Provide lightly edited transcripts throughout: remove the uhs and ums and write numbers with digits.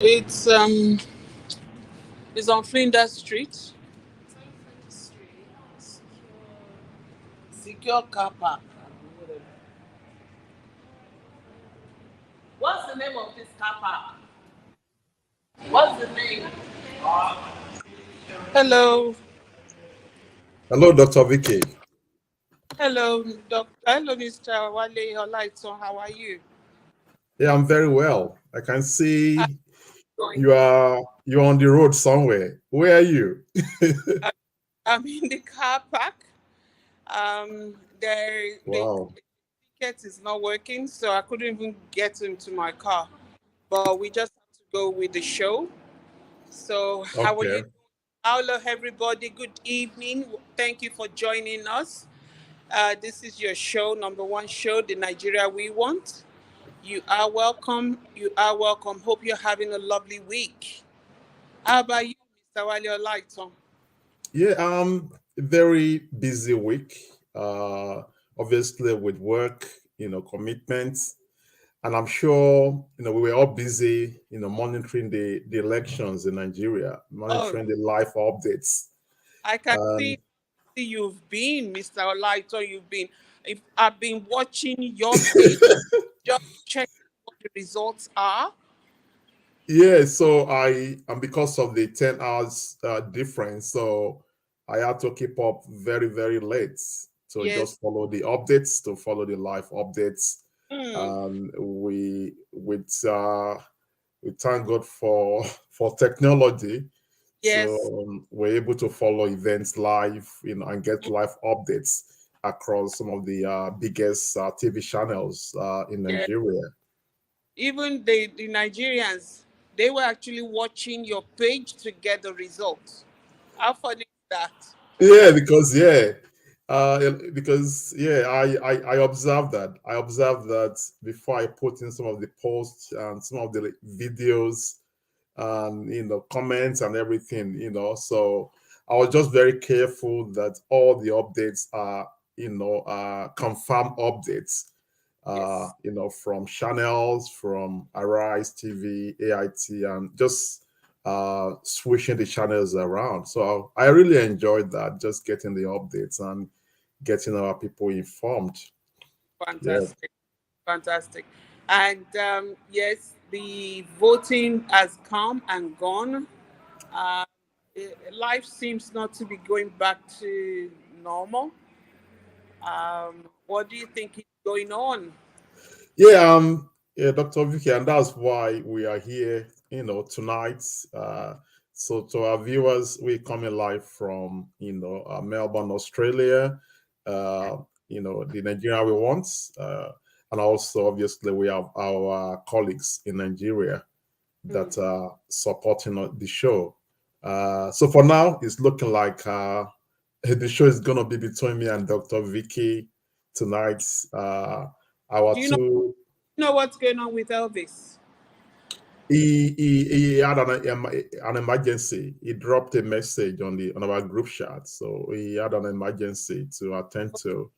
It's um it's on Flinders Street. Secure car park. What's the name of this car park? What's the name? Hello. Hello, Dr. Vicky. Hello, Doctor. Hello, Mr. Wale Olaiton. How are you? Yeah, I'm very well. I can I'm see going. you're on the road somewhere. Where are you? I- I'm in the car park. The Wow. ticket is not working, so I couldn't even get into my car. But we just have to go with the show. So, how are Okay. you? Hello, everybody. Good evening. Thank you for joining us. This is your show, number one show, the Nigeria we want. You are welcome. You are welcome. Hope you're having a lovely week. How about you, Mr. Wale Lighton? Yeah, very busy week. Uh, Obviously with work, commitments, and I'm sure we were all busy, monitoring the elections in Nigeria, Oh, monitoring the live updates. I can Um, see you've been, Mr. Lighton. You've been. If I've been watching your page, just checking what the results are. Yeah, so and because of the 10 hours difference, so I had to keep up very, very late to Yes. just follow the updates, to follow the live updates. Mm, And we thank God for for technology. So yes. we're able to follow events live, and get live updates across some of the biggest TV channels in Yeah. Nigeria. Even the Nigerians, they were actually watching your page to get the results. How funny is that? Yeah, because yeah, I observed that. I observed that before I put in some of the posts and some of the videos and comments and everything. So I was just very careful that all the updates are confirmed updates. Yes. From channels, from Arise TV, AIT, and just switching the channels around. So I really enjoyed that, just getting the updates and getting our people informed. Yeah. Fantastic. Fantastic. And yes, the voting has come and gone. Uh, Life seems not to be going back to normal. What do you think is going on? Yeah, yeah, Dr. Vicky, and that's why we are here, tonight. So to our viewers, we're coming live from, Melbourne, Australia, uh, the Nigeria we want, and also obviously we have our colleagues in Nigeria Mm. that are supporting the show. So for now, it's looking like the show is gonna be between me and Dr. Vicky tonight. Our Do you two know what's going on with Elvis? he had an emergency. He dropped a message on our group chat, so he had an emergency to attend to.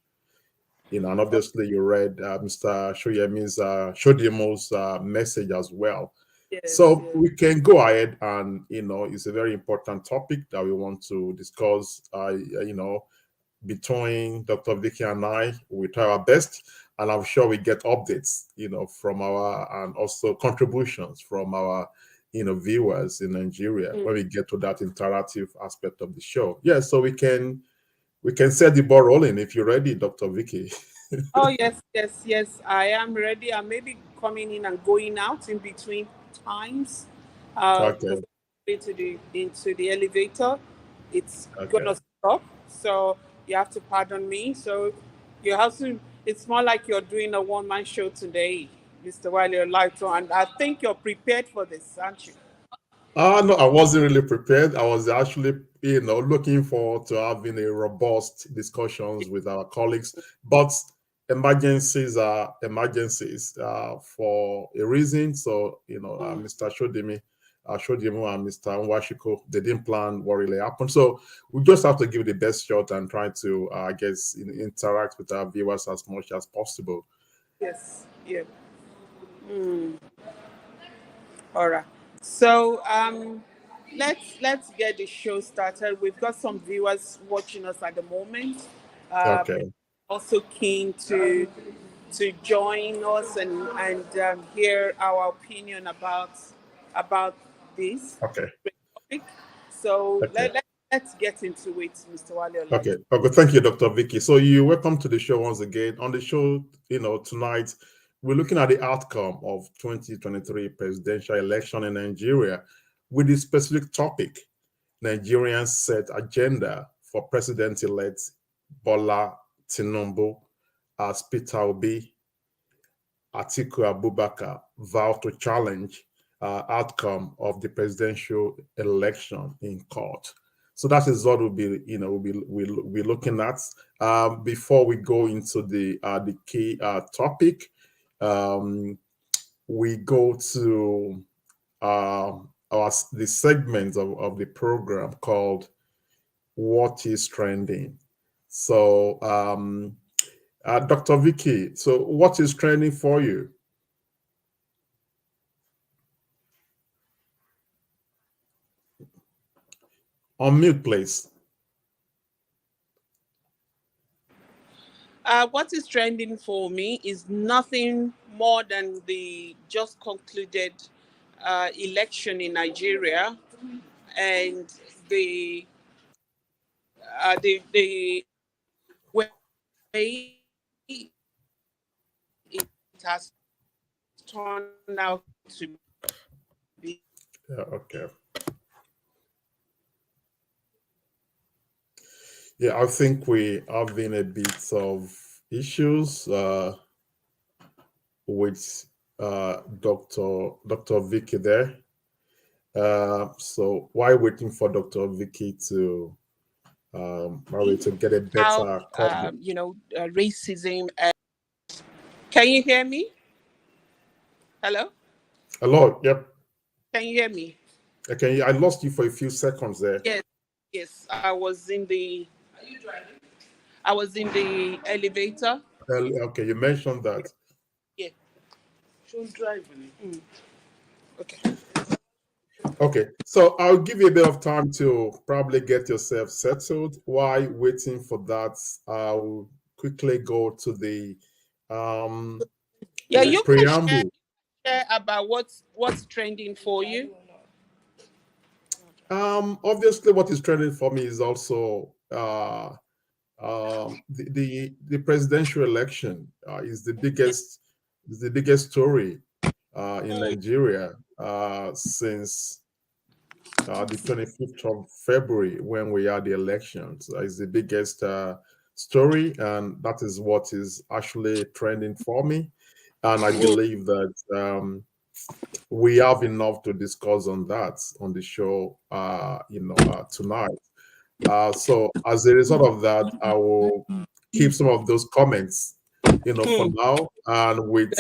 And obviously you read Mr. Shodiamo's message as well. Yes, So yes. we can go ahead, and it's a very important topic that we want to discuss. Between Dr. Vicky and I, we try our best, and I'm sure we get updates, from our, and also contributions from our, viewers in Nigeria Mm. when we get to that interactive aspect of the show. Yeah, so we can set the ball rolling if you're ready, Dr. Vicky. Oh yes, yes, yes. I am ready. I may be coming in and going out in between times, because Okay, into the elevator, it's okay. gonna stop. So you have to pardon me. So you have to. It's more like you're doing a one-man show today, Mr. Wiley Lighton, and I think you're prepared for this, aren't you? No, I wasn't really prepared. I was actually, looking forward to having a robust discussions with our colleagues. But emergencies are emergencies for a reason. So, Mm. Mr. Shodimu and Mr. Nwashiko, they didn't plan what really happened. So we just have to give it the best shot and try to, I guess, interact with our viewers as much as possible. Yes. Yeah. Mm. All right. So let's get the show started. We've got some viewers watching us at the moment. Okay. Also keen to join us and hear our opinion about this Okay. topic. So Okay. let's get into it, Mr. Wale Okay. Olaji. Okay. Thank you, Dr. Vicky. So you welcome to the show once again. On the show, tonight we're looking at the outcome of 2023 presidential election in Nigeria with the specific topic: Nigerians set agenda for President-elect Bola Tinubu as Peter Obi, Atiku Abubakar vow to challenge outcome of the presidential election in court. So that is what we'll be looking at. Before we go into the key topic, um, we go to the segment of the program called "What is Trending." So, Dr. Vicky, so what is trending for you? On mute, please. What is trending for me is nothing more than the just concluded election in Nigeria and the way it has turned out to be. Yeah, okay. Yeah, I think we are having a bit of issues with Dr. Vicky there. So while waiting for Dr. Vicky to probably to get a How better coverage. racism. Can you hear me? Hello? Hello, yep. Can you hear me? Okay, I lost you for a few seconds there. Yes. I was in the. Are you driving? I was in the elevator. Okay, you mentioned that. Yeah. Should driving. Okay. Okay, so I'll give you a bit of time to probably get yourself settled. While waiting for that, I'll quickly go to the Yeah, you can preamble. share about what's trending for you. Obviously, what is trending for me is also the presidential election is the biggest story in Nigeria since the 25th of February when we had the elections. Is the biggest story, and that is what is actually trending for me. And I believe that we have enough to discuss on that on the show, tonight. So as a result of that, I will keep some of those comments, for now. And with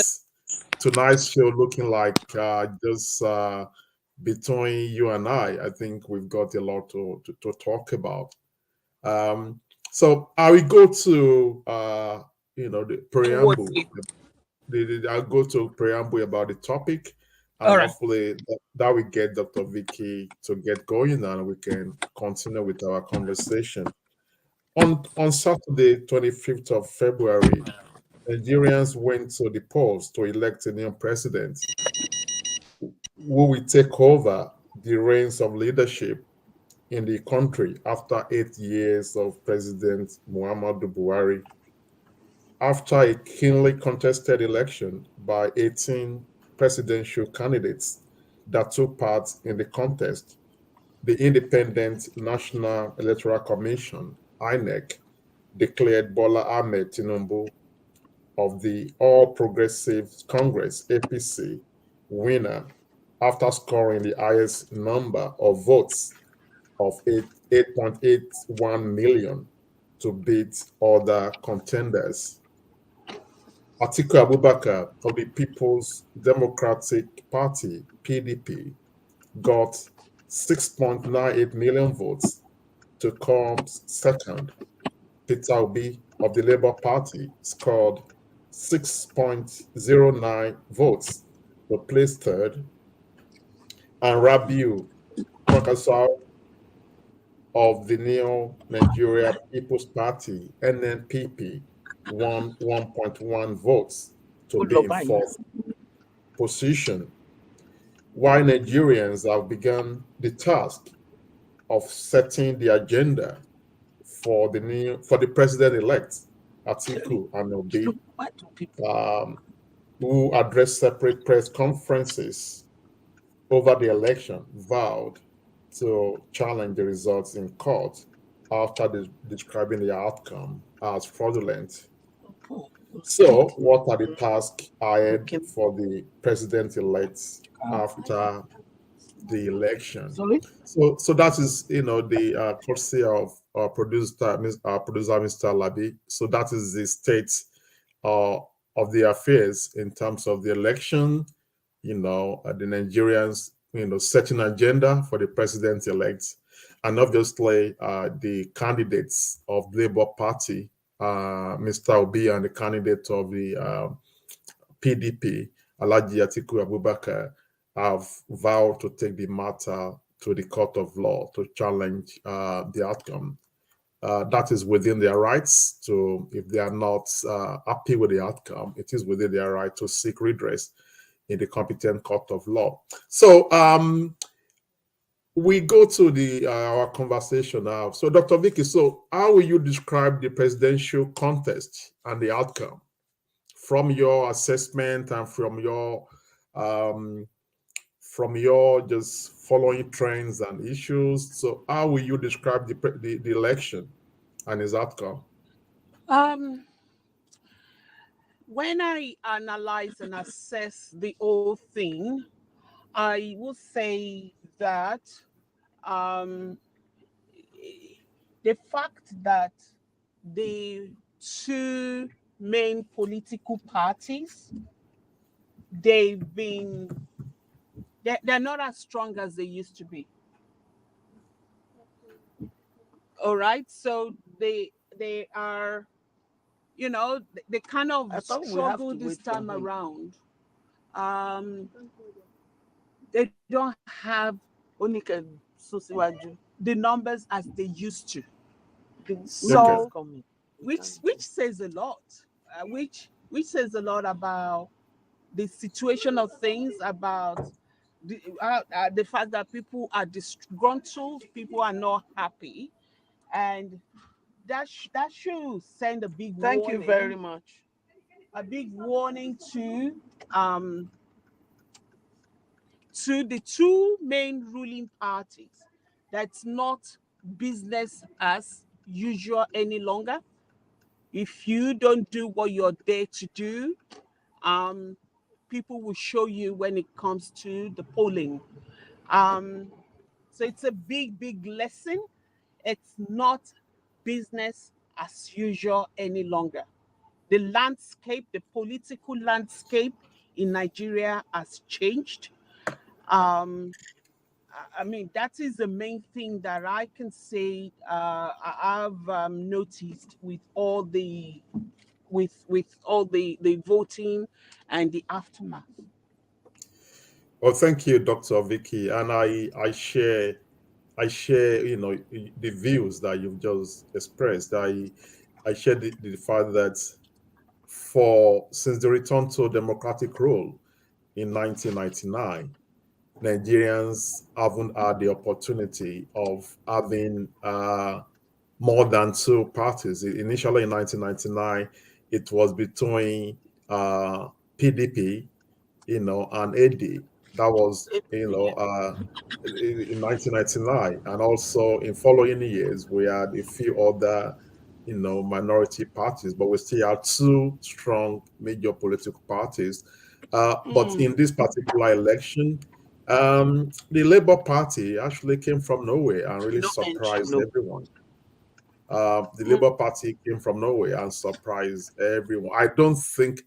tonight's show looking like just between you and I think we've got a lot to talk about. So I will go to the What preamble. I'll go to preamble about the topic, All and right. hopefully that will get Dr. Vicky to get going, and we can continue with our conversation. On Saturday, 25th of February, Nigerians went to the polls to elect a new president who will take over the reins of leadership in the country after 8 years of President Muhammadu Buhari. After a keenly contested election by 18 presidential candidates that took part in the contest, the Independent National Electoral Commission, INEC, declared Bola Ahmed Tinubu of the All Progressives Congress, APC, winner after scoring the highest number of votes of 8.81 million to beat other contenders. Atiku Abubakar of the People's Democratic Party, PDP, got 6.98 million votes to come second. Peter Obi of the Labour Party scored 6.09 votes to place third. and Rabiu Kwankwaso of the New Nigeria People's Party, NNPP, won 1.1 votes to be in fourth position, while Nigerians have begun the task of setting the agenda for the president-elect, Atiku Abubakar, who addressed separate press conferences over the election, vowed to challenge the results in court after describing the outcome as fraudulent. So, what are the tasks ahead for the president-elect after the election? So that is, the courtesy of producer Mr. Labi. So that is the state uh, of the affairs in terms of the election. The Nigerians, setting agenda for the president-elect, and obviously the candidates of the Labour Party, Mr. Obi, and the candidate of the PDP, Alhaji Atiku Abubakar, have vowed to take the matter to the court of law to challenge the outcome. That is within their rights to, if they are not happy with the outcome, it is within their right to seek redress in the competent court of law. So we go to the our conversation now. So Dr. Vicky, so how will you describe the presidential contest and the outcome from your assessment and from your just following trends and issues? So how will you describe the election and its outcome? When I analyze and assess the whole thing, I will say that um, the fact that the two main political parties, they're not as strong as they used to be. All right, so they are, they kind of struggle this time around. They don't have the numbers as they used to. So, which says a lot, which says a lot about the situation of things, about the fact that people are disgruntled, people are not happy, and that should send a big warning. Thank you very much. A big warning to the two main ruling parties. That's not business as usual any longer. If you don't do what you're there to do, people will show you when it comes to the polling. So it's a big lesson. It's not business as usual any longer. The landscape, the political landscape in Nigeria has changed. Um, I mean, that is the main thing that I can say I've noticed with all the the voting and the aftermath. Well, thank you, Dr. Vicky, and I share, the views that you've just expressed. I share the fact that since the return to democratic rule in 1999, Nigerians haven't had the opportunity of having more than two parties. Initially in 1999, it was between PDP, and AD. That was, in 1999. And also in following years, we had a few other, minority parties, but we still have two strong major political parties. But in this particular election, the Labour Party actually came from nowhere and really surprised everyone. The Labour Party came from nowhere and surprised everyone. I don't think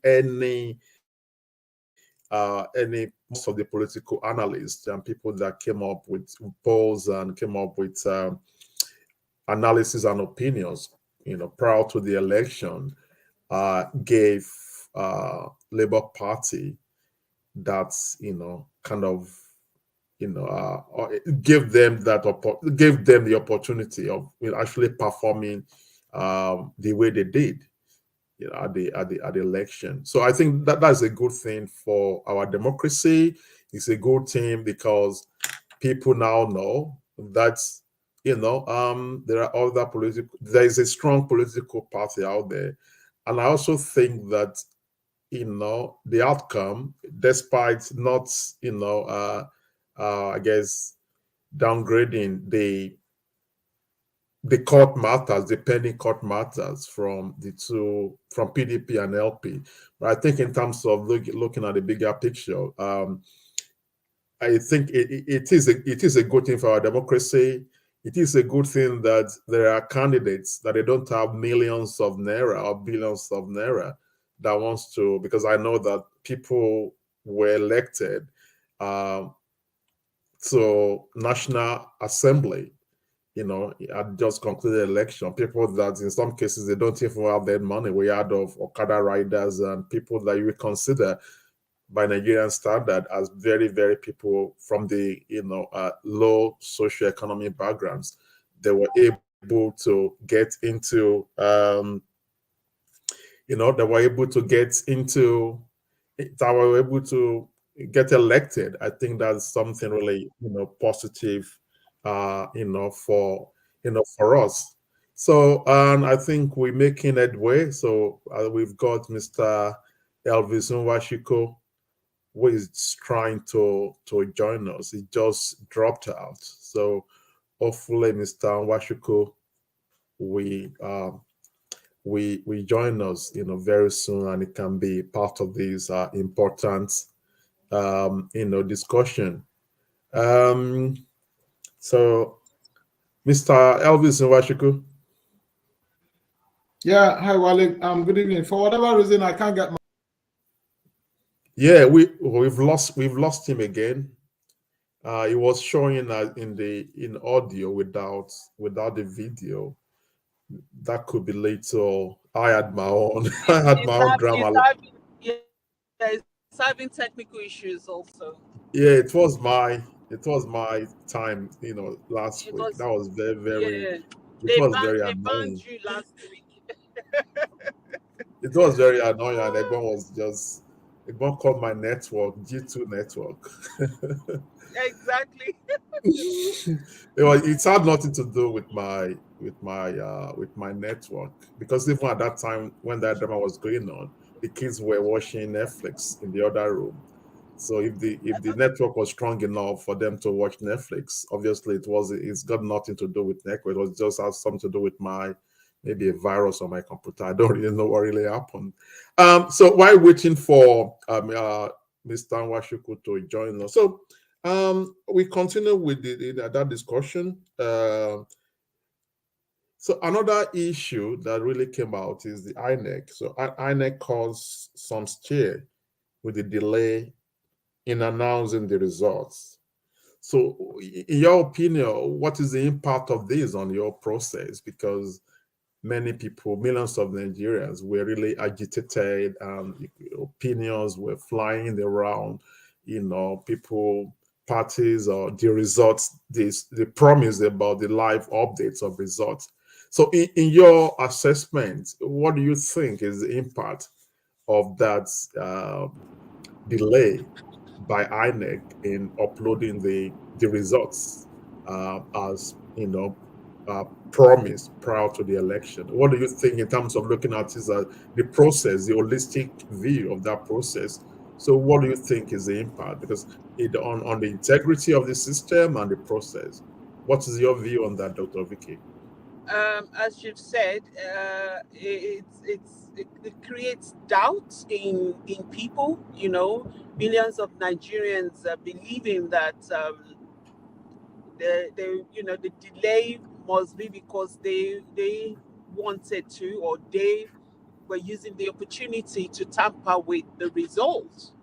most of the political analysts and people that came up with polls and came up with analysis and opinions, prior to the election, gave Labour Party that, kind of, give them give them the opportunity of actually performing the way they did, at the election. So I think that's a good thing for our democracy. It's a good thing because people now know that there is a strong political party out there, and I also think that the outcome, despite not I guess downgrading the court matters, the pending court matters from PDP and LP. But I think in terms of looking at the bigger picture, I think it is a good thing for our democracy. It is a good thing that there are candidates that they don't have millions of naira or billions of naira that wants to, because I know that people were elected to National Assembly, had just concluded election. People that in some cases they don't even have their money. We had of Okada riders and people that you would consider by Nigerian standard as very, very people from the low socioeconomic backgrounds. They were able to get into they were able to get into they were able to get elected. I think that's something really positive for us. So I think we're making headway. So we've got Mr. Elvis Nwashiko, who is trying to join us. He just dropped out. So hopefully, Mr. Nwashiko, we join us, very soon, and it can be part of this important, discussion. So, Mr. Elvis Nwashiko. Yeah, hi Wale. Good evening. For whatever reason, I can't get my. Yeah, we've lost him again. It was showing in audio without the video. That could be later. I had my own. I had my own drama. It's having technical issues also. Yeah, it was my time. Last week. That was very, very. Yeah. It was very They annoying. banned you last week. It was very annoying, and Egbon called my network G2 network. Exactly. It had nothing to do with my network, because even at that time when that drama was going on, the kids were watching Netflix in the other room. So if the network was strong enough for them to watch Netflix, obviously it's got nothing to do with network. It was just has something to do with maybe a virus on my computer. I don't really know what really happened. So while waiting for Mr. Nwashiko to join us, so we continue with that discussion. So another issue that really came out is the INEC. So INEC caused some stir with the delay in announcing the results. So in your opinion, what is the impact of this on your process? Because many people, millions of Nigerians were really agitated, and opinions were flying around, people, parties, or the results, the promise about the live updates of results. So in your assessment, what do you think is the impact of that delay by INEC in uploading the results as promised prior to the election? What do you think in terms of looking at the process, the holistic view of that process? So what do you think is the impact? Because on the integrity of the system and the process, what is your view on that, Dr. Vicky? As you've said, it creates doubt in people. Millions of Nigerians believing that the delay must be because they wanted to, or they were using the opportunity to tamper with the results.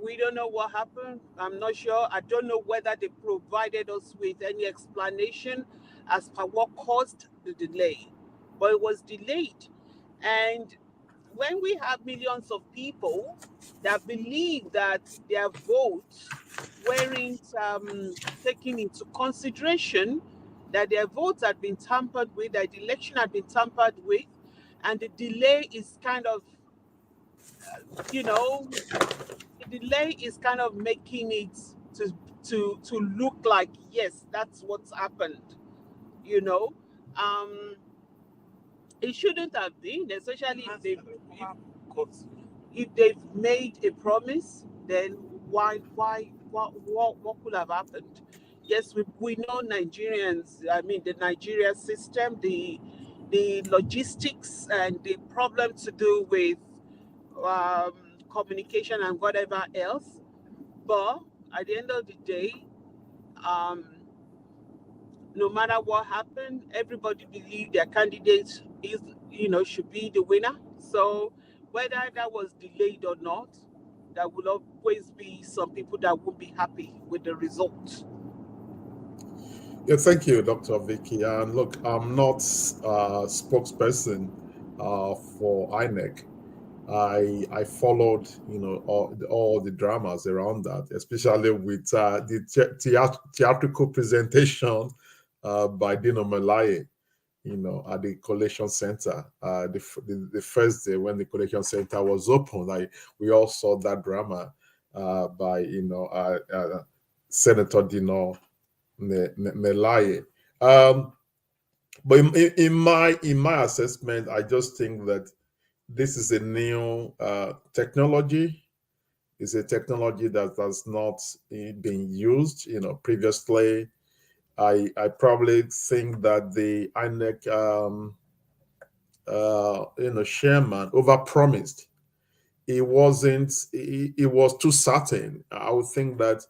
We don't know what happened. I'm not sure. I don't know whether they provided us with any explanation as per what caused the delay, but it was delayed. And when we have millions of people that believe that their votes weren't taken into consideration, that their votes had been tampered with, that the election had been tampered with, and the delay is kind of, you know, the delay is kind of making it to look like, yes, that's what's happened, you know. It shouldn't have been, especially if they've made a promise, then what could have happened? Yes, we know Nigerians, I mean the Nigeria system, the logistics and the problem to do with um, communication and whatever else. But at the end of the day, um, no matter what happened, everybody believed their candidate is, should be the winner. So whether that was delayed or not, there will always be some people that won't be happy with the result. Yeah, thank you, Dr. Vicky. And look, I'm not a spokesperson for INEC. I followed, all the dramas around that, especially with the theatrical presentation by Dino Melaye, at the collation center. The first day when the collation center was open, we all saw that drama by, Senator Dino Melaye. But in my assessment, I just think that this is a new technology. It's a technology that has not been used, previously. I probably think that the INEC, chairman overpromised. It wasn't. It was too certain. I would think that,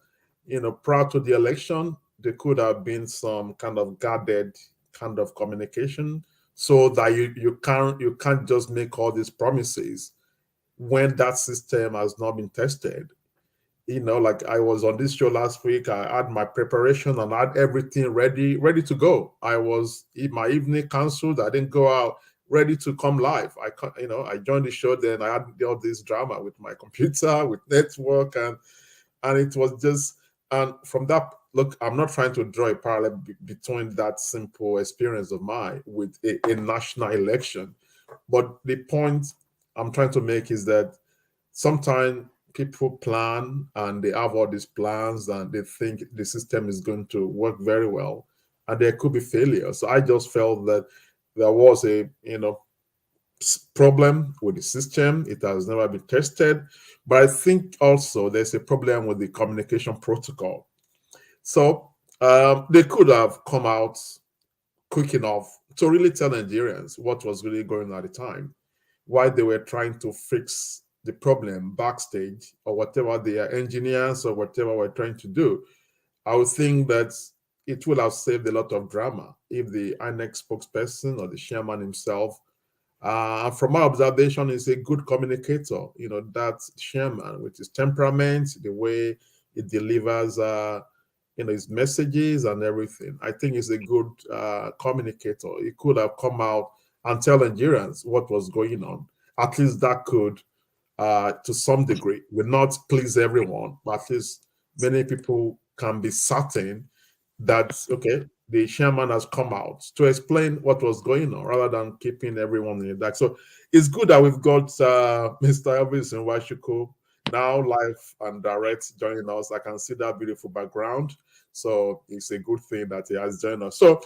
prior to the election, there could have been some kind of guarded kind of communication, so that you can't just make all these promises when that system has not been tested. Like I was on this show last week, I had my preparation and I had everything ready to go. I was in my evening canceled. I didn't go out, ready to come live. I joined the show, then I had all this drama with my computer, with network, and it was just, and from that, look, I'm not trying to draw a parallel between that simple experience of mine with a national election. But the point I'm trying to make is that sometimes people plan and they have all these plans and they think the system is going to work very well, and there could be failure. So I just felt that there was a problem with the system. It has never been tested. But I think also there's a problem with the communication protocol. So they could have come out quick enough to really tell Nigerians what was really going on at the time, why they were trying to fix the problem backstage, or whatever their engineers or whatever were trying to do. I would think that it would have saved a lot of drama if the INEC spokesperson or the chairman himself, from my observation, is a good communicator. That chairman, with his temperament, the way he delivers, his messages and everything. I think he's a good communicator. He could have come out and tell Nigerians what was going on. At least that could, to some degree, will not please everyone, but at least many people can be certain that, okay, the chairman has come out to explain what was going on rather than keeping everyone in the dark. So it's good that we've got Mr. Elvis Nwachukwu now live and direct joining us. I can see that beautiful background. So it's a good thing that he has joined us. So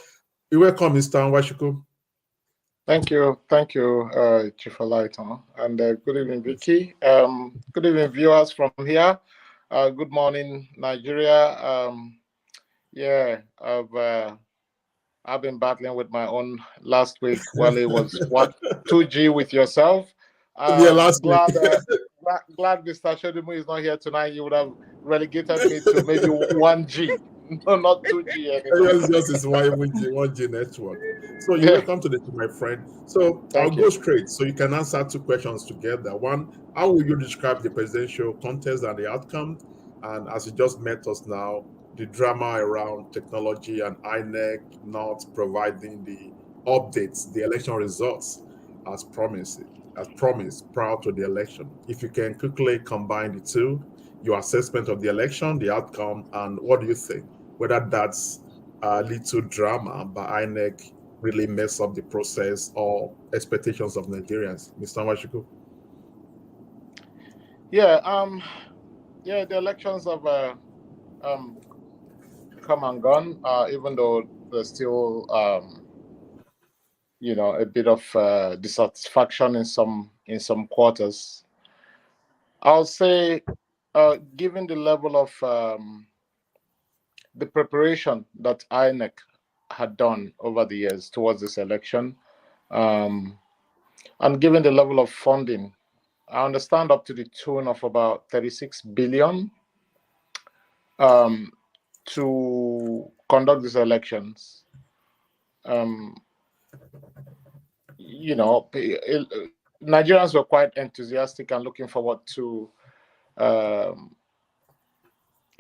you welcome, Mr. Nwachukwu. Thank you, Chief Olaito, and good evening, Vicky. Good evening, viewers from here. Good morning, Nigeria. I've been battling with my own last week while it was 2G with yourself. Last glad Mr. Shodimu is not here tonight. You would have relegated me to maybe 1G. No, not 2G anymore. It's just is 1G network. So you're welcome to the show, my friend. So I'll go straight. So you can answer two questions together. One, how will you describe the presidential contest and the outcome? And as you just met us now, the drama around technology and INEC not providing the updates, the election results as promised. as promised prior to the election. If you can quickly combine the two, your assessment of the election, the outcome, and what do you think? Whether that's a little drama by INEC really mess up the process or expectations of Nigerians. Mr. Washiku? Yeah, the elections have come and gone, even though there's still a bit of dissatisfaction in some quarters. I'll say, given the level of the preparation that INEC had done over the years towards this election, and given the level of funding, I understand up to the tune of about 36 billion to conduct these elections. Nigerians were quite enthusiastic and looking forward to a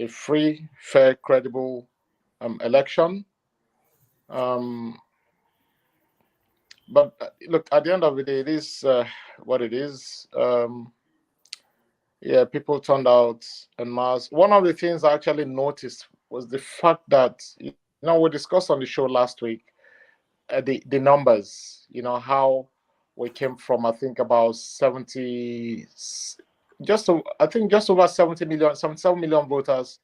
free, fair, credible election. But look, at the end of the day, it is what it is. People turned out en masse. One of the things I actually noticed was the fact that, we discussed on the show last week the numbers, how we came from, I think, about 70, just over 70 million, 77 million voters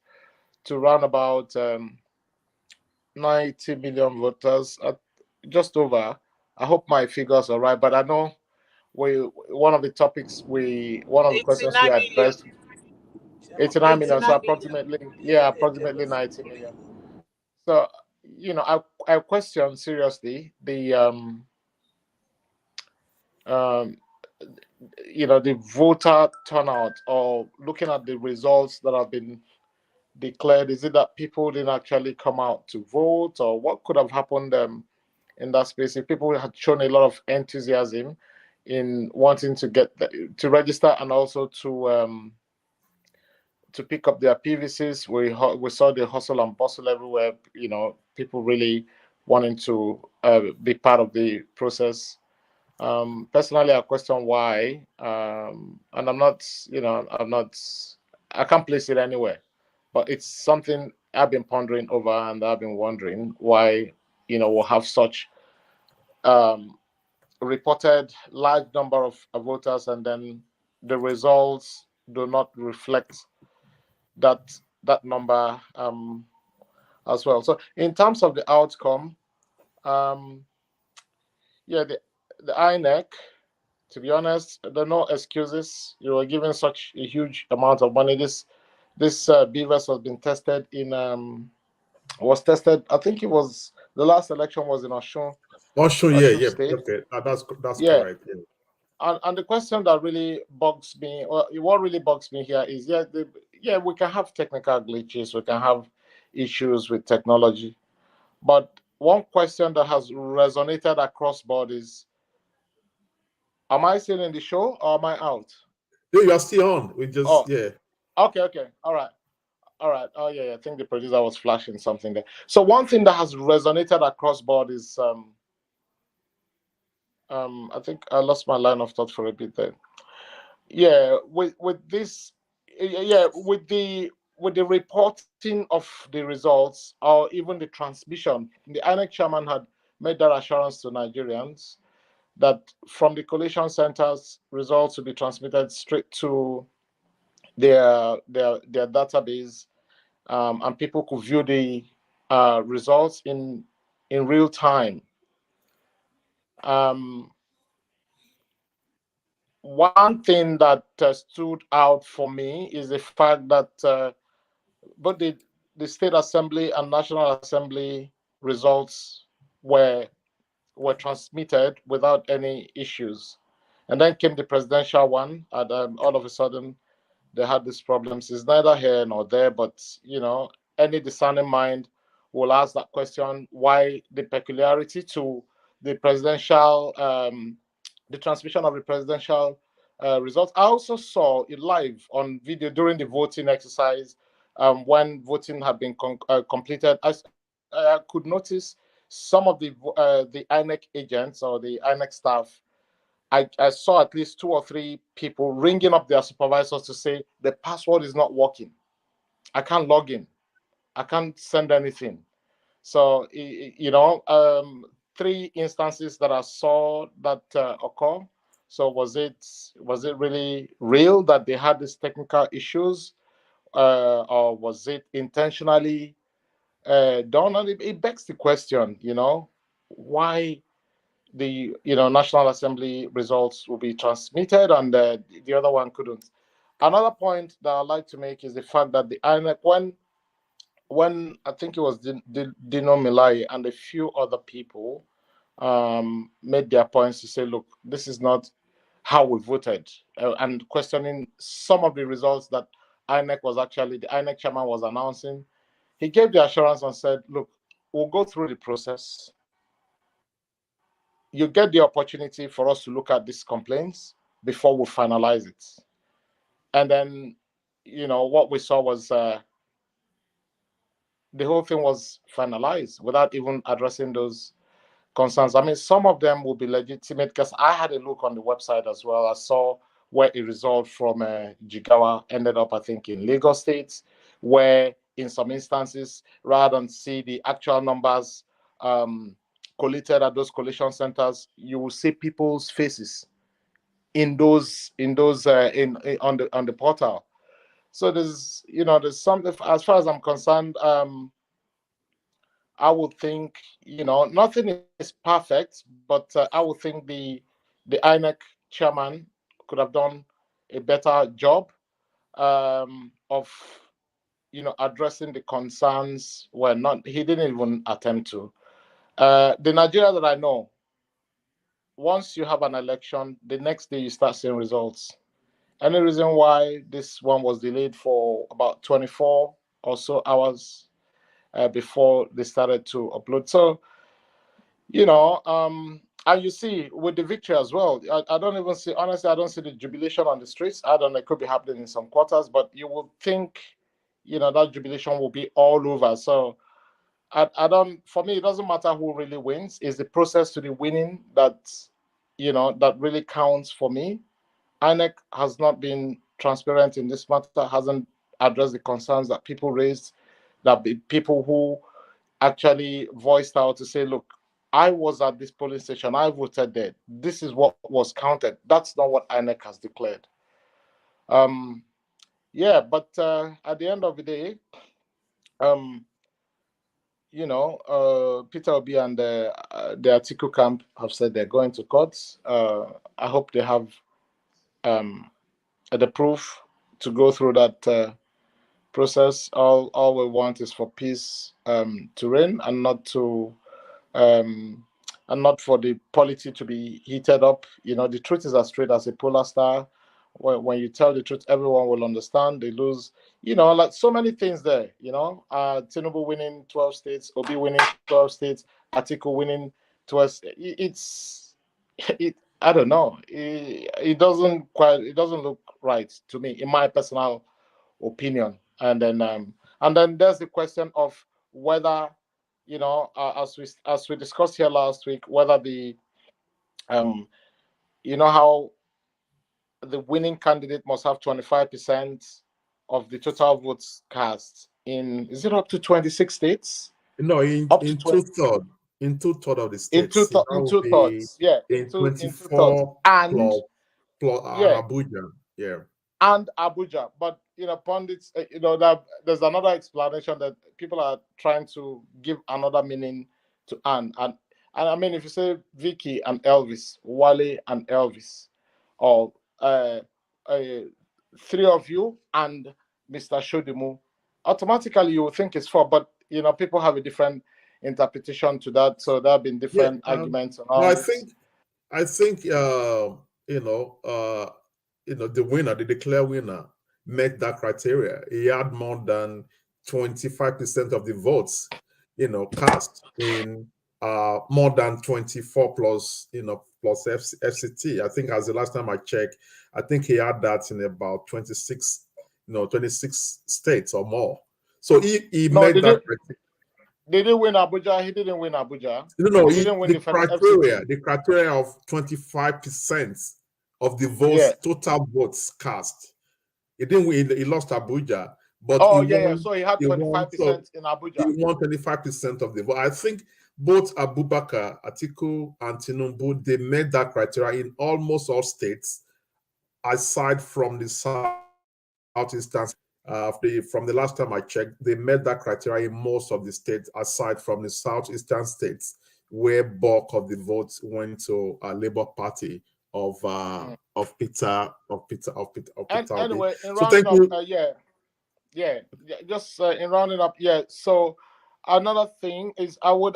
to around about 90 million voters, just over. I hope my figures are right, but I know one of the questions we 89 million. addressed, 89 million, so 89 million. approximately 90 million. So, I question seriously the the voter turnout, or looking at the results that have been declared. Is it that people didn't actually come out to vote, or what could have happened in that space? If people had shown a lot of enthusiasm in wanting to register and also to pick up their PVCs, we saw the hustle and bustle everywhere. People really wanting to be part of the process. Personally, I question why, and I can't place it anywhere, but it's something I've been pondering over, and I've been wondering why, we'll have such reported large number of voters, and then the results do not reflect that number as well. So in terms of the outcome, the INEC, to be honest, there are no excuses. You were given such a huge amount of money. This BVAS has been tested I think it was, the last election was in Osun. Yeah. State. Okay, that's correct. Yeah. And the question that really bugs me, or what really bugs me here is, we can have technical glitches, we can have issues with technology, but one question that has resonated across borders: am I still in the show, or am I out? Yeah, you are still on. We just Okay, all right. Oh yeah, I think the producer was flashing something there. So one thing that has resonated across borders, I think I lost my line of thought for a bit there. Yeah, with this, with the reporting of the results, or even the transmission, the INEC chairman had made that assurance to Nigerians that from the collation centers, results will be transmitted straight to their database, and people could view the results in real time. One thing that stood out for me is the fact that both the State Assembly and National Assembly results were transmitted without any issues. And then came the presidential one, and all of a sudden they had these problems. It's neither here nor there, but any discerning mind will ask that question: why the peculiarity to the presidential, the transmission of the presidential results? I also saw it live on video during the voting exercise, when voting had been completed. I could notice some of the INEC agents or the INEC staff I saw at least 2 or 3 people ringing up their supervisors to say the password is not working. I can't log in. I can't send anything. So, 3 instances that I saw that occur. So was it really real that they had these technical issues, or was it intentionally done? And it begs the question, why the National Assembly results will be transmitted and the other one couldn't. Another point that I'd like to make is the fact that the INEC, when I think it was Dino Milai and a few other people made their points to say, look, this is not how we voted, and questioning some of the results that the INEC chairman was announcing. He gave the assurance and said, look, we'll go through the process. You get the opportunity for us to look at these complaints before we finalize it. And then, what we saw was the whole thing was finalized without even addressing those concerns. I mean, some of them will be legitimate because I had a look on the website as well. I saw where a result from Jigawa ended up, I think, in Lagos State, where in some instances, rather than see the actual numbers collated at those collation centers, you will see people's faces on the portal. So there's something, as far as I'm concerned. I would think, nothing is perfect, but I would think the INEC chairman could have done a better job of, addressing the concerns. Well, he didn't even attempt to. The Nigeria that I know, once you have an election, the next day you start seeing results. Any reason why this one was delayed for about 24 or so hours before they started to upload? So, and you see with the victory as well, I don't even see, honestly, I don't see the jubilation on the streets. I don't know, it could be happening in some quarters, but you would think, that jubilation will be all over. So I don't, for me, it doesn't matter who really wins. It's the process to the winning that, that really counts for me. INEC has not been transparent in this matter, hasn't addressed the concerns that people raised, that people who actually voiced out to say, look, I was at this polling station, I voted there. This is what was counted. That's not what INEC has declared. But at the end of the day, Peter Obi and the Atiku camp have said they're going to court. I hope they have the proof to go through that process. All we want is for peace to reign, and not for the polity to be heated up. The truth is as straight as a polar star. When you tell the truth, everyone will understand. They lose, like so many things there. Tinubu winning 12 states, Obi winning 12 states, Atiku winning 12. I don't know. It doesn't look right to me, in my personal opinion. And then there's the question of whether, as we discussed here last week, whether the how the winning candidate must have 25% of the total votes cast in, is it up to 26 states? No, in Up to two-thirds. In two-thirds of the in states. two That would be thirds, yeah, in in two thirds, 24 and plus yeah, Abuja. Yeah. and Abuja. But pundits, that there's another explanation that people are trying to give another meaning to and I mean, if you say Vicky and Elvis, Wale and Elvis, or 3 of you and Mr. Shodimu, automatically you would think it's 4, but people have a different interpretation to that, so there have been Yeah. different arguments No, around I think the winner, the declared winner, met that criteria. He had more than 25% of the votes, cast in more than 24 plus, plus FCT. I think as the last time I checked, I think he had that in about 26 states or more. So he No, made that criteria. They didn't win Abuja. He didn't win Abuja. No, He didn't win the criteria of 25% of the votes, total votes cast. He didn't win. He lost Abuja, but so he had 25% in Abuja. He won 25% of the vote. I think both Abubakar, Atiku, and Tinubu, they met that criteria in almost all states, aside from the southeastern. From the last time I checked, they met that criteria in most of the states, aside from the southeastern states, where bulk of the votes went to a Labour Party of Peter. Anyway, in so rounding thank up, you. just in rounding up, So another thing is, well,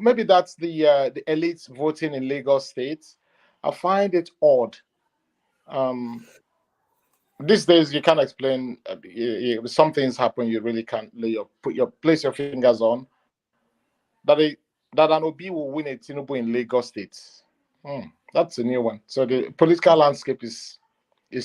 maybe that's the elites voting in Lagos State. I find it odd. These days you can't explain. Something's happened. You really can't place your fingers on that an Obi will win a Tinubu in Lagos State. That's a new one. So the political landscape is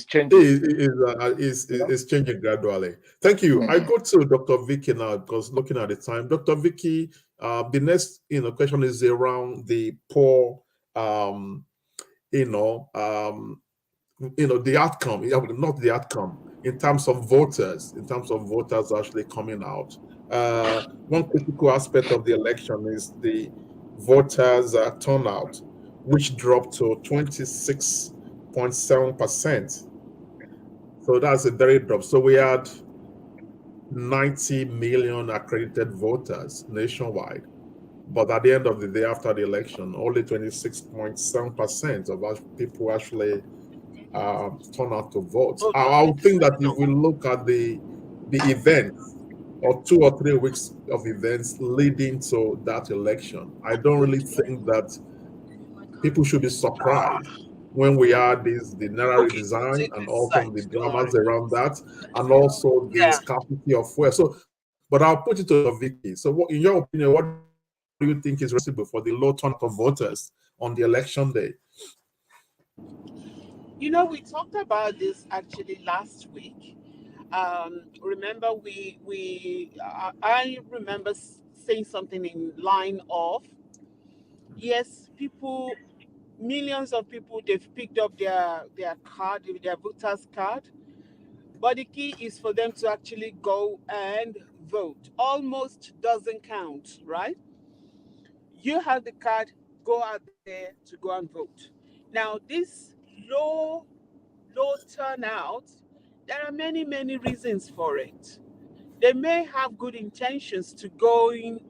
changing. Is changing gradually. Thank you. I go to Dr. Vicky now because looking at the time, Dr. Vicky, the next question is around the poor, the outcome, not the outcome, in terms of voters actually coming out. One critical aspect of the election is the voters turnout, which dropped to 26.7%. So that's a very drop. So we had 90 million accredited voters nationwide. But at the end of the day, after the election, only 26.7% of people actually turn out to vote. I would think that if we look at the events, or 2 or 3 weeks of events leading to that election, I don't really think that people should be surprised when we had the Naira redesign and also the dramas around that, and also the scarcity of fuel. So, but I'll put it to Vicky. So, in your opinion, what do you think is responsible for the low turnout of voters on the election day? We talked about this actually last week. Remember, I remember saying something in line of, yes, millions of people, they've picked up their card, their voter's card, but the key is for them to actually go and vote. Almost doesn't count, right? You have the card, go out there to go and vote. Now, this low turnout, there are many, many reasons for it. They may have good intentions to go and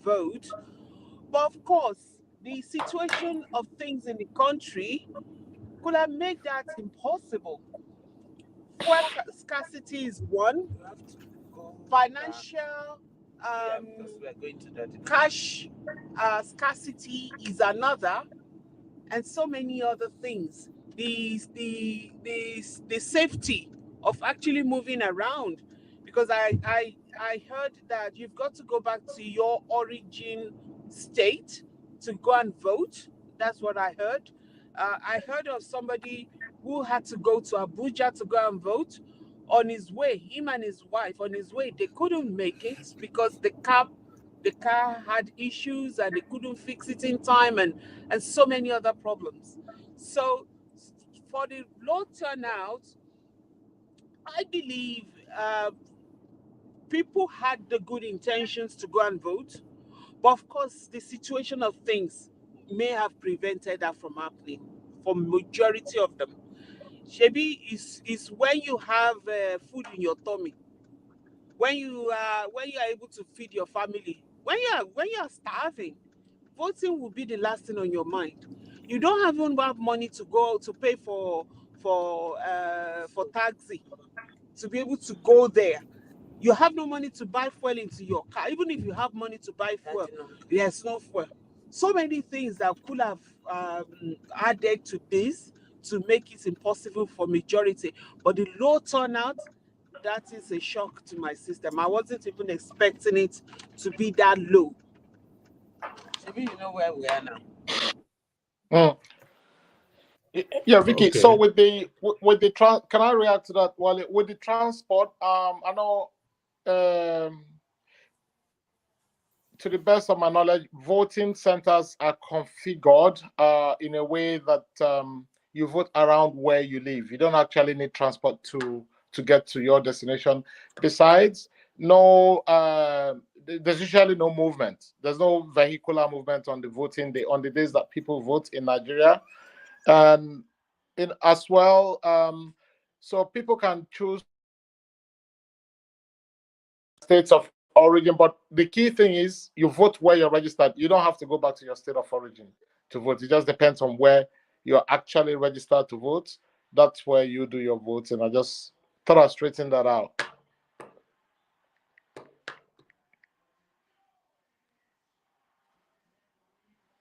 vote, but of course, the situation of things in the country could have made that impossible. Fuel scarcity is one. Financial cash scarcity is another, and so many other things. The safety of actually moving around, because I heard that you've got to go back to your origin state to go and vote. That's what I heard. I heard of somebody who had to go to Abuja to go and vote. On his way, him and his wife, on his way, they couldn't make it because the car had issues and they couldn't fix it in time, and so many other problems. So for the low turnout, I believe people had the good intentions to go and vote, but of course the situation of things may have prevented that from happening for majority of them. Shebi is when you have food in your tummy, when you are able to feed your family, when you are starving, voting will be the last thing on your mind. You don't even have money to go to pay for taxi to be able to go there. You have no money to buy fuel into your car. Even if you have money to buy fuel, there's no fuel. So many things that could have added to this to make it impossible for majority. But the low turnout, that is a shock to my system. I wasn't even expecting it to be that low. Maybe you know where we are now. Yeah, Vicky. So Okay. with the can I react to that? Well, with the transport, I know, to the best of my knowledge, voting centers are configured in a way that you vote around where you live. You don't actually need transport to get to your destination. Besides, there's usually no movement. There's no vehicular movement on the voting day on the days that people vote in Nigeria, and in as well. So people can choose states of origin, but the key thing is you vote where you're registered. You don't have to go back to your state of origin to vote. It just depends on where you're actually registered to vote. That's where you do your votes, and I just thought I'd straighten that out.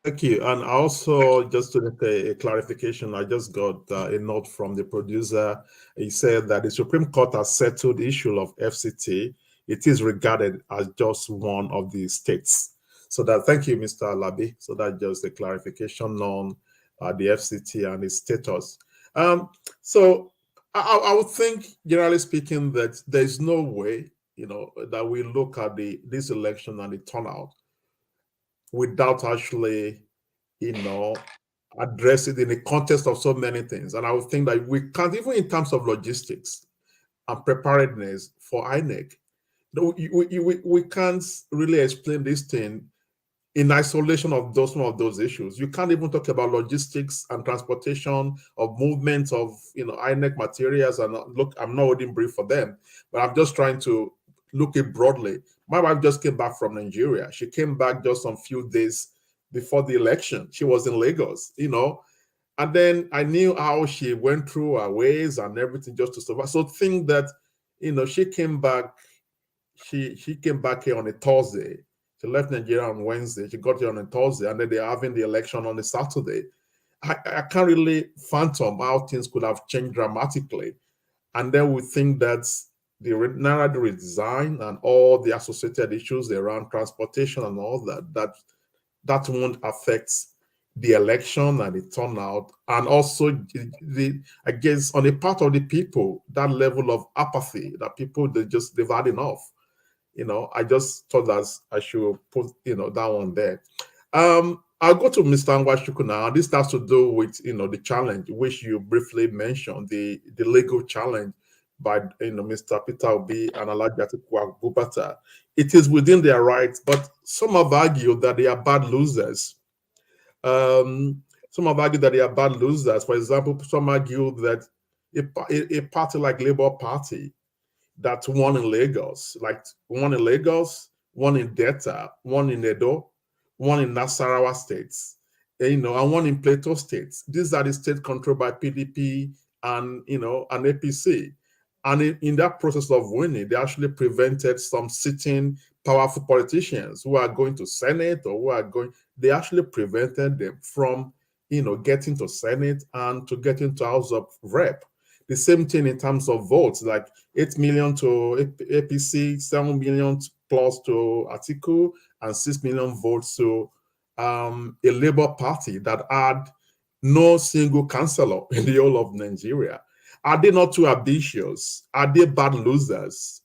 Thank you. And also, just to make a clarification, I just got a note from the producer. He said that the Supreme Court has settled the issue of FCT. It is regarded as just one of the states. So that, thank you, Mr. Alabi. So that's just a clarification on the FCT and its status. So I would think, generally speaking, that there's no way, that we look at this election and the turnout without actually, address it in the context of so many things. And I would think that we can't, even in terms of logistics and preparedness for INEC, we can't really explain this thing in isolation of some of those issues. You can't even talk about logistics and transportation of movement of INEC materials. And look, I'm not holding brief for them, but I'm just trying to look it broadly. My wife just came back from Nigeria. She came back just some few days before the election. She was in Lagos, and then I knew how she went through her ways and everything just to survive. So think that, she came back. She came back here on a Thursday. She left Nigeria on Wednesday. She got here on a Thursday, and then they're having the election on a Saturday. I can't really fathom how things could have changed dramatically. And then we think that the Naira redesign and all the associated issues around transportation and all that won't affect the election and the turnout. And also, I guess, on the part of the people, that level of apathy that people, they've had enough. I just thought that I should put, that one there. I'll go to Mr. Nwachukwu now. This has to do with, the challenge, which you briefly mentioned, the legal challenge by, Mr. Peter Obi and Alhaji Atiku Abubakar. It is within their rights, but some have argued that they are bad losers. Some have argued that they are bad losers. For example, some argue that a party like Labour Party that won in Lagos, one in Delta, one in Edo, one in Nasarawa states, and one in Plateau states. These are the states controlled by PDP and and APC. And in that process of winning, they actually prevented some sitting powerful politicians who are going to Senate or who are going. They actually prevented them from, getting to Senate and to get into House of Rep. The same thing in terms of votes, like 8 million to APC, 7 million plus to Atiku, and 6 million votes to a Labour Party that had no single councillor in the whole of Nigeria. Are they not too ambitious? Are they bad losers?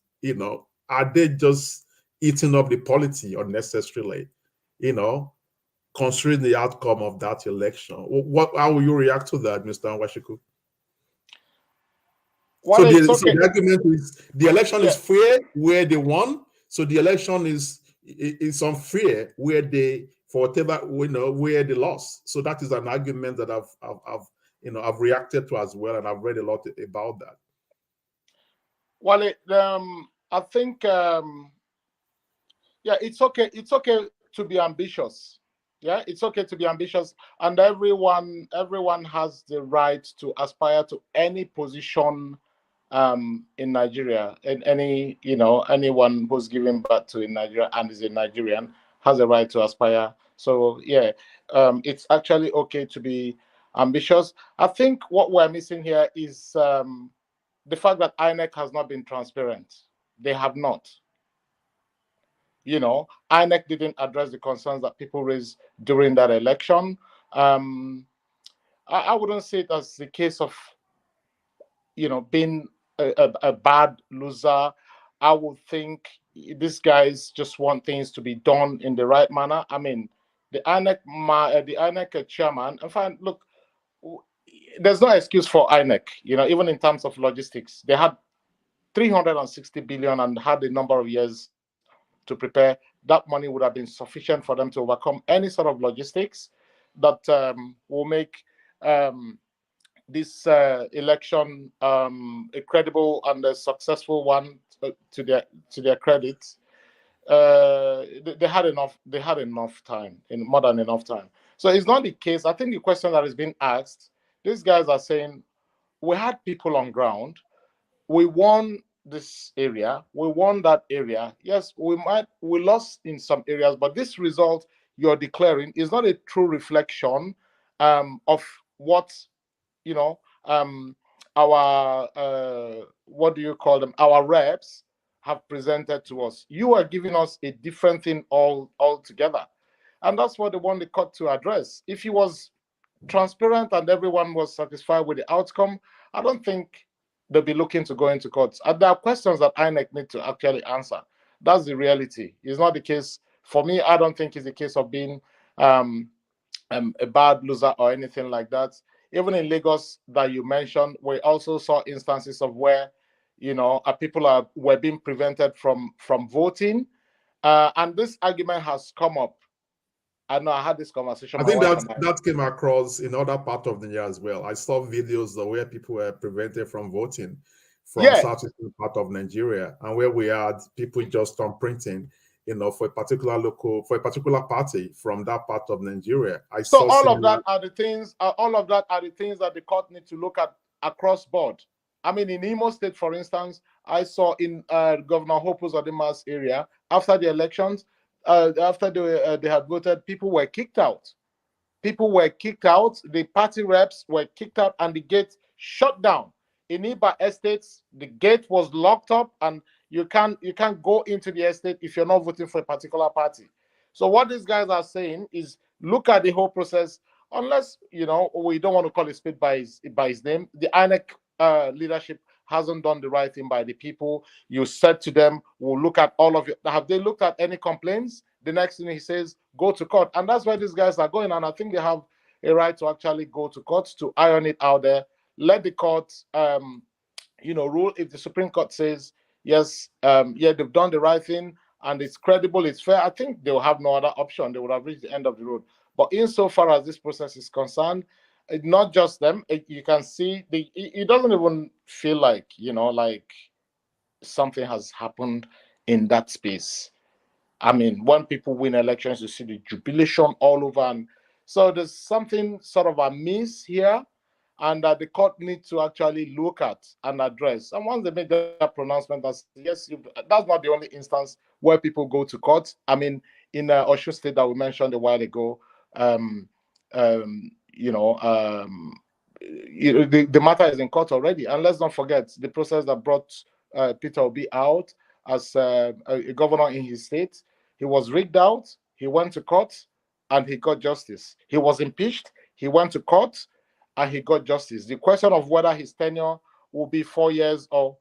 Are they just eating up the polity unnecessarily? Considering the outcome of that election, how will you react to that, Mr. Nwachukwu? Well, So okay. the argument is the election is fair where they won. So the election is unfair where they, for whatever where they lost. So that is an argument that I've reacted to as well, and I've read a lot about that. Well, I think it's okay. It's okay to be ambitious. Yeah, it's okay to be ambitious, and everyone has the right to aspire to any position in Nigeria, and anyone who's given birth to in Nigeria and is a Nigerian has a right to aspire. So it's actually okay to be ambitious. I think what we're missing here is the fact that INEC has not been transparent. They have not. INEC didn't address the concerns that people raised during that election. I wouldn't say it as the case of, being a bad loser. I would think these guys just want things to be done in the right manner. I mean, the INEC chairman, in fact, look, there's no excuse for INEC, even in terms of logistics. They had 360 billion and had a number of years to prepare. That money would have been sufficient for them to overcome any sort of logistics that will make this election a credible and a successful one to their credit. They had enough. They had enough time, in more than enough time. So it's not the case. I think the question that is being asked, these guys are saying, we had people on ground. We won this area. We won that area. Yes, we lost in some areas, but this result you're declaring is not a true reflection of what our what do you call them? Our reps have presented to us. You are giving us a different thing altogether, and that's what they want the court to address. If he was transparent and everyone was satisfied with the outcome, I don't think they'll be looking to go into court. And there are questions that INEC need to actually answer. That's the reality. It's not the case for me. I don't think it's a case of being a bad loser or anything like that. Even in Lagos that you mentioned, we also saw instances of where, people were being prevented from voting, and this argument has come up. I know I had this conversation. I think that came across in other part of the year as well. I saw videos where people were prevented from voting from southeastern part of Nigeria, and where we had people just on printing, for a particular party from that part of Nigeria. All of that are the things that the court need to look at across board. I mean, in Imo State, for instance, I saw in Governor Hope's Odima's area, after the elections, after they had voted, people were kicked out. People were kicked out. The party reps were kicked out, and the gate shut down. In Iba estates, the gate was locked up, and you can't go into the estate if you're not voting for a particular party. So what these guys are saying is, look at the whole process. Unless we don't want to call it spade by his name, the INEC leadership hasn't done the right thing by the people. You said to them, we'll look at all of it. Have they looked at any complaints? The next thing he says, go to court. And that's where these guys are going. And I think they have a right to actually go to court to iron it out there. Let the court, rule. If the Supreme Court says, yes, they've done the right thing and it's credible, it's fair, I think they'll have no other option. They would have reached the end of the road. But insofar as this process is concerned, not just them, you can see it doesn't even feel like, like something has happened in that space. I mean, when people win elections, you see the jubilation all over. And so there's something sort of amiss here, and that the court needs to actually look at and address. And once they make that pronouncement, that's not the only instance where people go to court. I mean, in Osho State that we mentioned a while ago, the matter is in court already. And let's not forget the process that brought Peter Obi out as a governor in his state. He was rigged out. He went to court and he got justice. He was impeached. He went to court and he got justice. The question of whether his tenure will be 4 years or,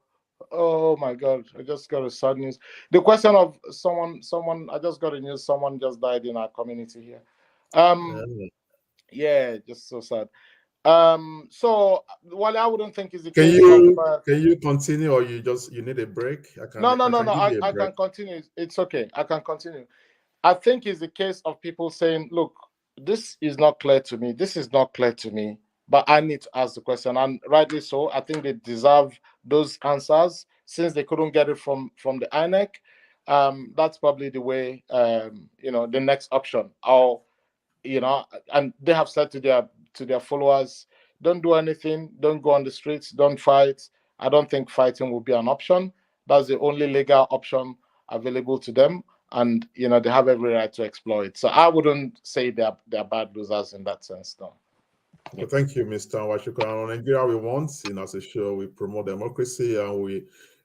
oh my God, I just got a sad news. The question of someone, I just got a news, someone just died in our community here. Yeah, just so sad. So while I wouldn't think is the case. Can you continue, or you need a break? I can continue. It's okay. I can continue. I think it's the case of people saying, look, this is not clear to me. This is not clear to me, but I need to ask the question. And rightly so. I think they deserve those answers since they couldn't get it from the INEC. That's probably the way, the next option. Or, and they have said to their followers, don't do anything, don't go on the streets, don't fight. I don't think fighting will be an option. That's the only legal option available to them, and they have every right to explore it. So I wouldn't say they're bad losers in that sense, no. Well, thank you, Mr. Nwachukwu. On Nigeria, we want, as a show, we promote democracy and we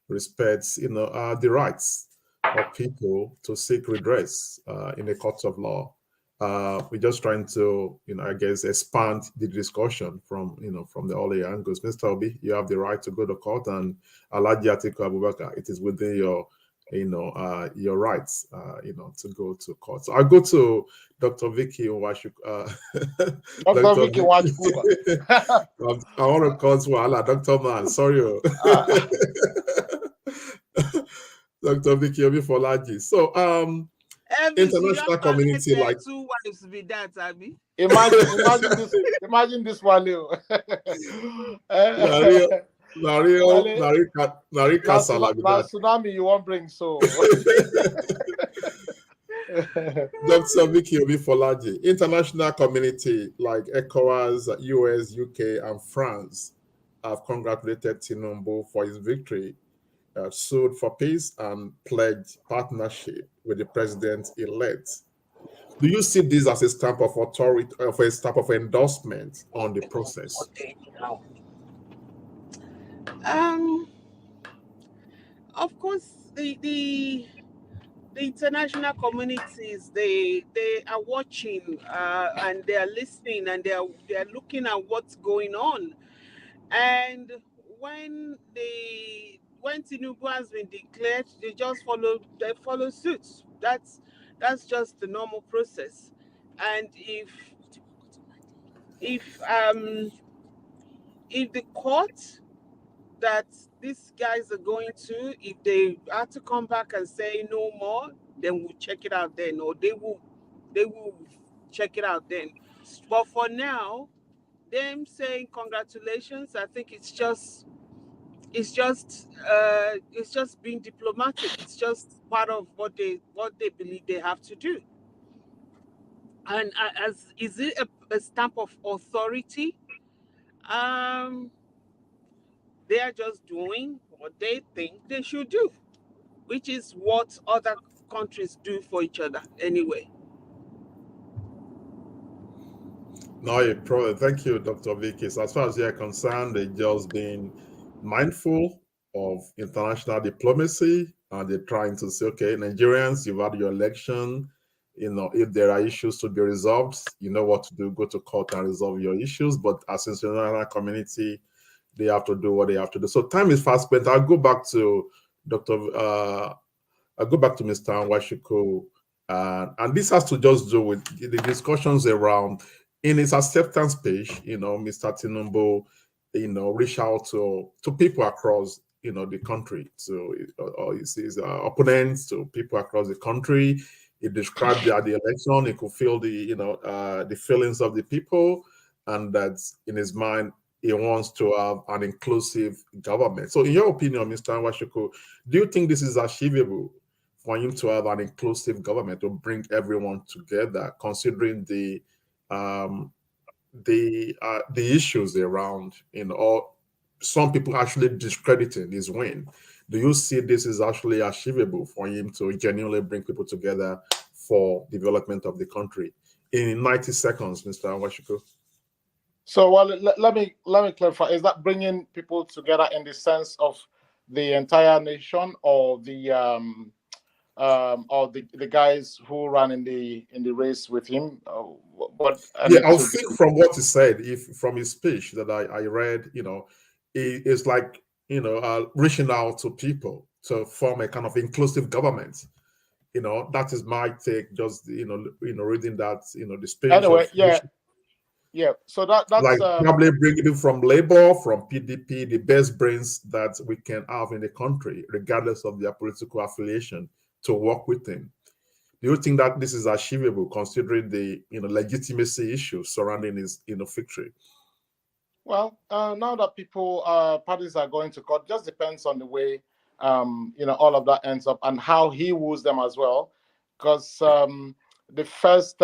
respect, the rights of people to seek redress in the courts of law. we're just trying to, I guess, expand the discussion from, from the early angles. Mr. Obi, you have the right to go to court, and Alhaji Atiku Abubakar, it is within your rights, to go to court. So I'll go to Dr. Vicky Nwachukwu. Dr. Vicky Nwachukwu. I want to call Swala, Dr. Man. Sorry. Dr. Vicky Obi-Folaji. So, international community like two wives be that, Abi. Imagine this one. Tsunami you won't bring so. Dr. Vicky Obi-Folaji, international community like ECOWAS, US, UK, and France have congratulated Tinubu for his victory, sued for peace, and pledged partnership with the president-elect. Do you see this as a stamp of authority, of a stamp of endorsement on the process? Of course, the international communities, they are watching and they are listening, and they are looking at what's going on. And when Tinubu has been declared, they follow suit. That's just the normal process. And if the court that these guys are going to, if they have to come back and say no more, then we'll check it out then, or they will check it out then. But for now, them saying congratulations, I think it's just being diplomatic. It's just part of what they believe they have to do. And is it a stamp of authority? They are just doing what they think they should do, which is what other countries do for each other anyway. No, thank you, Dr. Vicky. So as far as you're concerned, they're just being mindful of international diplomacy, and they're trying to say, okay, Nigerians, you've had your election. If there are issues to be resolved, you know what to do, go to court and resolve your issues. But as an international community, they have to do what they have to do. So time is fast spent. I'll go back to Mr. Nwachukwu. And this has to just do with the discussions around, in his acceptance speech, Mr. Tinubu, reach out to people across, the country, to his opponents, to people across the country. He described the election. He could feel the feelings of the people, and that in his mind, he wants to have an inclusive government. So in your opinion, Mr. Nwachukwu, do you think this is achievable for him to have an inclusive government, to bring everyone together, considering the issues around, or some people actually discrediting his win? Do you see this is actually achievable for him to genuinely bring people together for development of the country? In 90 seconds, Mr. Nwachukwu. So, well, let me clarify. Is that bringing people together in the sense of the entire nation, or the guys who ran in the race with him? I think from what he said, from his speech that I read, it's like reaching out to people to form a kind of inclusive government. That is my take. Just reading that, the speech. Anyway, yeah. So that's like probably bringing it from Labour, from PDP, the best brains that we can have in the country, regardless of their political affiliation, to work with him. Do you think that this is achievable, considering the legitimacy issues surrounding his victory? Well, now that parties are going to court, just depends on the way all of that ends up, and how he woos them as well. Because the first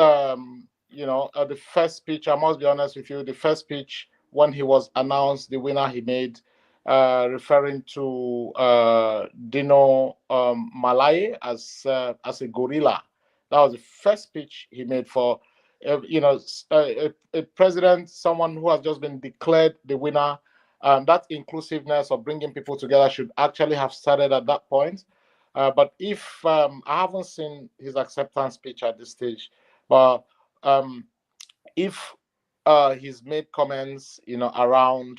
speech, I must be honest with you, the first speech when he was announced the winner, he made referring to Dino Malaye as a gorilla. That was the first speech he made for a president, someone who has just been declared the winner. That inclusiveness of bringing people together should actually have started at that point. But if I haven't seen his acceptance speech at this stage, but if he's made comments, around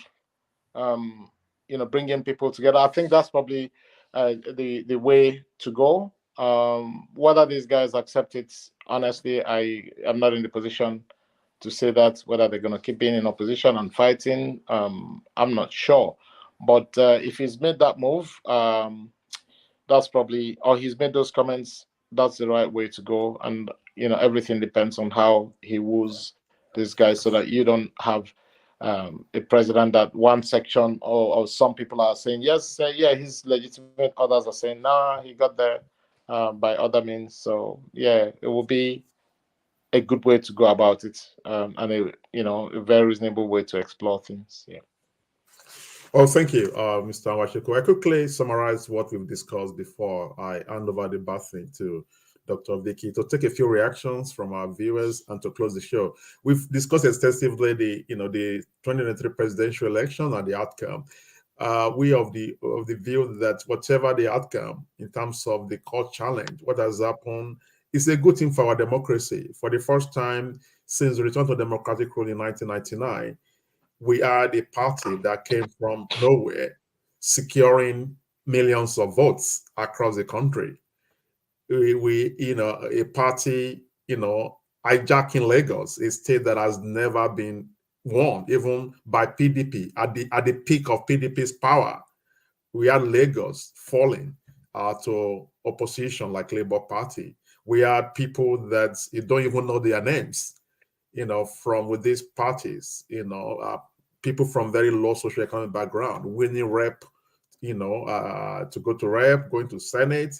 bringing people together, I think that's probably the way to go. Whether these guys accept it, honestly, I am not in the position to say that. Whether they're going to keep being in opposition and fighting, I'm not sure. But if he's made that move, that's probably, or he's made those comments, that's the right way to go. And everything depends on how he woos these guys, so that you don't have a president that one section, or some people are saying yes, yeah, he's legitimate, others are saying nah, he got there by other means. So yeah, it will be a good way to go about it, and a very reasonable way to explore things. Yeah. Oh, thank you, Mr. Washiko. I quickly summarize what we've discussed before I hand over the baton to Dr. Vicky to take a few reactions from our viewers and to close the show. We've discussed extensively the 2023 presidential election and the outcome. We of the view that whatever the outcome in terms of the court challenge, what has happened is a good thing for our democracy. For the first time since the return to democratic rule in 1999, we had a party that came from nowhere, securing millions of votes across the country. A party, hijacking Lagos, a state that has never been won, even by PDP. At the peak of PDP's power, we had Lagos falling to opposition like Labour Party. We had people that you don't even know their names, from with these parties, people from very low socioeconomic background, winning rep, to go to rep, going to Senate.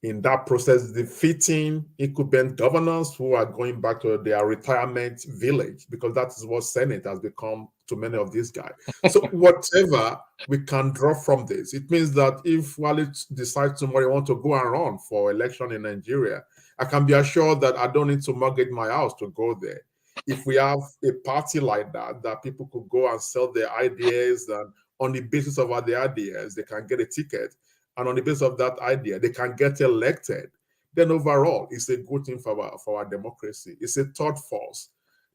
In that process, defeating incumbent governors who are going back to their retirement village, because that is what Senate has become to many of these guys. So whatever we can draw from this, it means that if Wale decides tomorrow want to go and run for election in Nigeria, I can be assured that I don't need to mortgage my house to go there. If we have a party like that people could go and sell their ideas, and on the basis of the ideas, they can get a ticket, and on the basis of that idea, they can get elected, then overall, it's a good thing for our democracy. It's a third force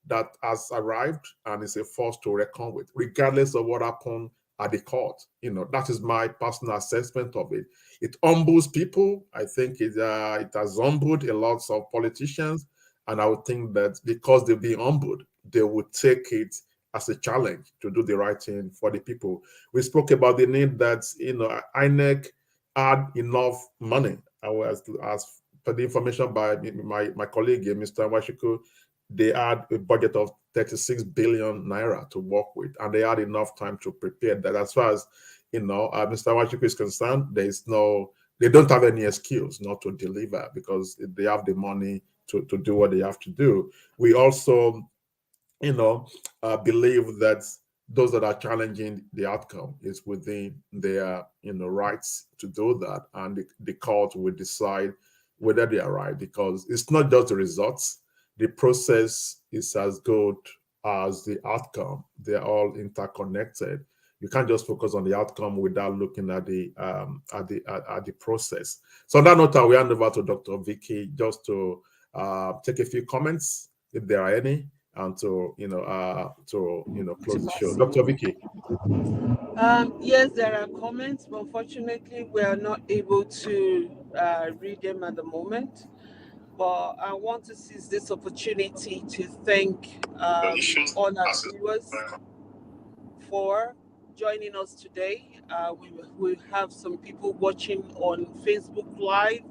that has arrived, and it's a force to reckon with, regardless of what happened at the court. That is my personal assessment of it. It humbles people. I think it has humbled a lot of politicians, and I would think that because they've been humbled, they would take it as a challenge to do the right thing for the people. We spoke about the need that INEC had enough money. As per the information by my colleague, Mr. Washiko, they had a budget of 36 billion naira to work with, and they had enough time to prepare that. As far as Mr. Washiko is concerned, they don't have any excuse not to deliver, because they have the money to do what they have to do. We also, believe that those that are challenging the outcome is within their rights to do that, and the court will decide whether they are right, because it's not just the results. The process is as good as the outcome. They're all interconnected. You can't just focus on the outcome without looking at the process. So on that note, I will hand over to Dr. Vicky just to take a few comments, if there are any, and to close the show. Dr. Vicky. Yes, there are comments, but unfortunately, we are not able to read them at the moment. But I want to seize this opportunity to thank all our viewers for joining us today. We have some people watching on Facebook Live,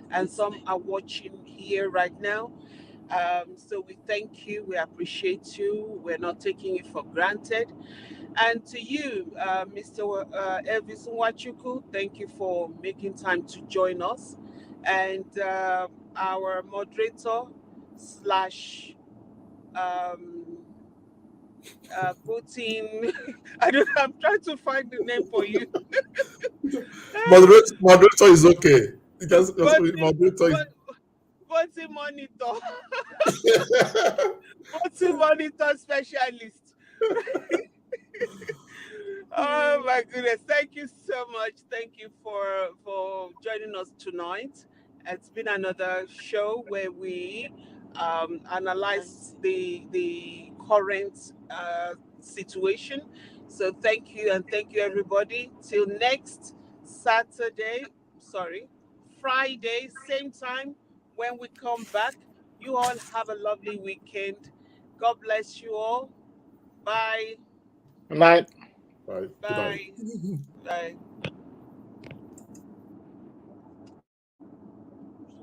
and some are watching here right now. So we thank you, we appreciate you, we're not taking it for granted. And to you, Mr. Elvis Nwachukwu, thank you for making time to join us. And our moderator slash voting, I'm trying to find the name for you. Moderator is okay. Voting monitor. Voting monitor specialist. Oh my goodness! Thank you so much. Thank you for joining us tonight. It's been another show where we analyze the current situation. So thank you, and thank you everybody. Till next Friday, same time when we come back. You all have a lovely weekend. God bless you all. Bye. Good night. Bye. Good night. Bye. Bye.